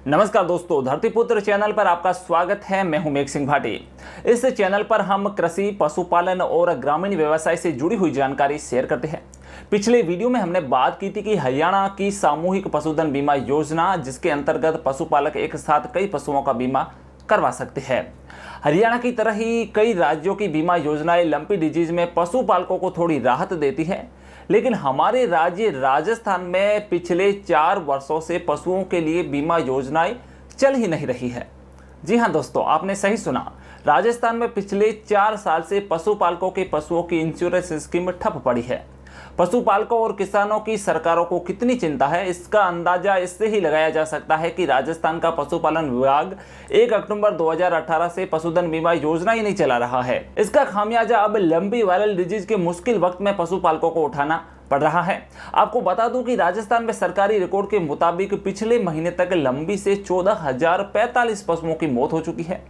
नमस्कार दोस्तों, धरतीपुत्र चैनल पर आपका स्वागत है। मैं हूं मेघ सिंह भाटी। इस चैनल पर हम कृषि, पशुपालन और ग्रामीण व्यवसाय से जुड़ी हुई जानकारी शेयर करते हैं। पिछले वीडियो में हमने बात की थी कि हरियाणा की सामूहिक पशुधन बीमा योजना, जिसके अंतर्गत पशुपालक एक साथ कई पशुओं का बीमा करवा सकते हैं। हरियाणा की तरह ही कई राज्यों की बीमा योजनाएं लंपी डिजीज में पशुपालकों को थोड़ी राहत देती है, लेकिन हमारे राज्य राजस्थान में पिछले 4 वर्षों से पशुओं के लिए बीमा योजनाएं चल ही नहीं रही है। जी हां दोस्तों, आपने सही सुना। राजस्थान में पिछले 4 साल से पशुपालकों के पशुओं की इंश्योरेंस स्कीम ठप पड़ी है। पशुपालकों और किसानों की सरकारों को कितनी चिंता है, इसका अंदाजा इससे ही लगाया जा सकता है कि राजस्थान का पशुपालन विभाग 1 अक्टूबर 2018 से पशुधन बीमा योजना ही नहीं चला रहा है। इसका खामियाजा अब लंबी वायरल डिजीज के मुश्किल वक्त में पशुपालकों को उठाना पड़ रहा है। आपको बता दूं कि राजस्थान में सरकारी रिकॉर्ड के मुताबिक पिछले महीने तक लंबी से 14,045 पशुओं की मौत हो चुकी है।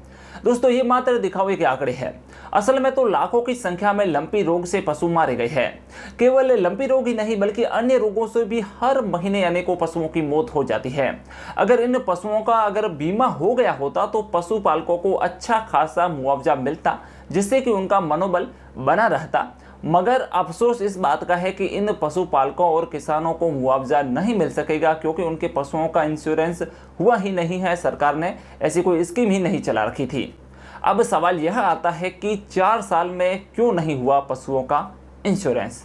दोस्तों, ये मात्र दिखावे के आंकड़े हैं। असल में तो लाखों की संख्या में लंपी रोग से पशु मारे गए हैं। केवल लंपी रोग ही नहीं बल्कि अन्य रोगों से भी हर महीने अनेकों पशुओं की मौत हो जाती है। अगर इन पशुओं का बीमा हो गया होता तो पशुपालकों को अच्छा खासा मुआवजा मिलता, जिससे कि उनका मनोबल बना रहता। मगर अफसोस इस बात का है कि इन पशुपालकों और किसानों को मुआवजा नहीं मिल सकेगा, क्योंकि उनके पशुओं का इंश्योरेंस हुआ ही नहीं है। सरकार ने ऐसी कोई स्कीम ही नहीं चला रखी थी। अब सवाल यह आता है कि 4 साल में क्यों नहीं हुआ पशुओं का इंश्योरेंस।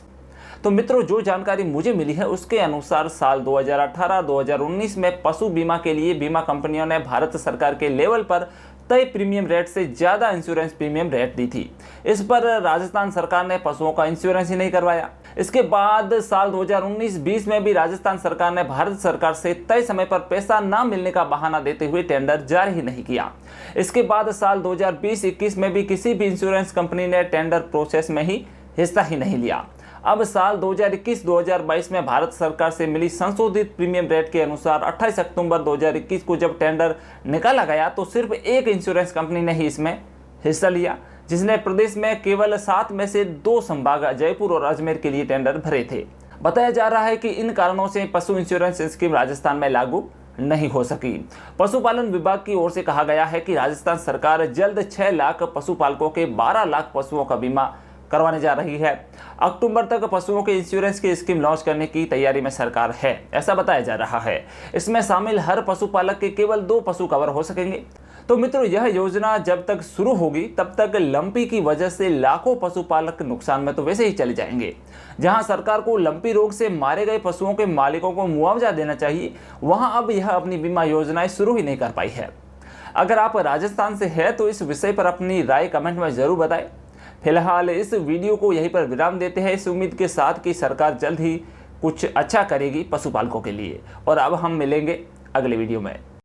तो मित्रों, जो जानकारी मुझे मिली है उसके अनुसार साल 2018-2019 में पशु बीमा के लिए बीमा कंपनियों ने भारत सरकार के लेवल पर तय प्रीमियम रेट से ज्यादा इंश्योरेंस प्रीमियम रेट दी थी। इस पर राजस्थान सरकार ने पशुओं का इंश्योरेंस ही नहीं करवाया। इसके बाद साल 2019-20 में भी राजस्थान सरकार ने भारत सरकार से तय समय पर पैसा न मिलने का बहाना देते हुए टेंडर जारी ही नहीं किया। इसके बाद साल 2020-21 में भी किसी भी इंश्योरेंस कंपनी ने टेंडर प्रोसेस में ही हिस्सा ही नहीं लिया। अब साल 2021-2022 में भारत सरकार से मिली संशोधित प्रीमियम रेट के अनुसार 28 अक्टूबर 2021 को जब टेंडर निकाला गया तो सिर्फ एक इंश्योरेंस कंपनी ने ही इसमें हिस्सा लिया, जिसने प्रदेश में केवल 7 में से 2 संभाग जयपुर और अजमेर के लिए टेंडर भरे थे। बताया जा रहा है कि इन कारणों से पशु इंश्योरेंस स्कीम राजस्थान में लागू नहीं हो सकी। पशुपालन विभाग की ओर से कहा गया है कि राजस्थान सरकार जल्द 6 लाख पशुपालकों के 12 लाख पशुओं का बीमा करवाने जा रही है। अक्टूबर तक पशुओं के इंश्योरेंस की स्कीम लॉन्च करने की तैयारी में सरकार है, ऐसा बताया जा रहा है। इसमें शामिल हर पशुपालक के केवल 2 पशु कवर हो सकेंगे। तो मित्रों, यह योजना जब तक शुरू होगी तब तक लंपी की वजह से लाखों पशुपालक नुकसान में तो वैसे ही चले जाएंगे। जहां सरकार को लंपी रोग से मारे गए पशुओं के मालिकों को मुआवजा देना चाहिए, वहां अब यह अपनी बीमा योजनाएं शुरू ही नहीं कर पाई है। अगर आप राजस्थान से है तो इस विषय पर अपनी राय कमेंट में जरूर बताएं। फिलहाल इस वीडियो को यहीं पर विराम देते हैं, इस उम्मीद के साथ कि सरकार जल्द ही कुछ अच्छा करेगी पशुपालकों के लिए। और अब हम मिलेंगे अगले वीडियो में।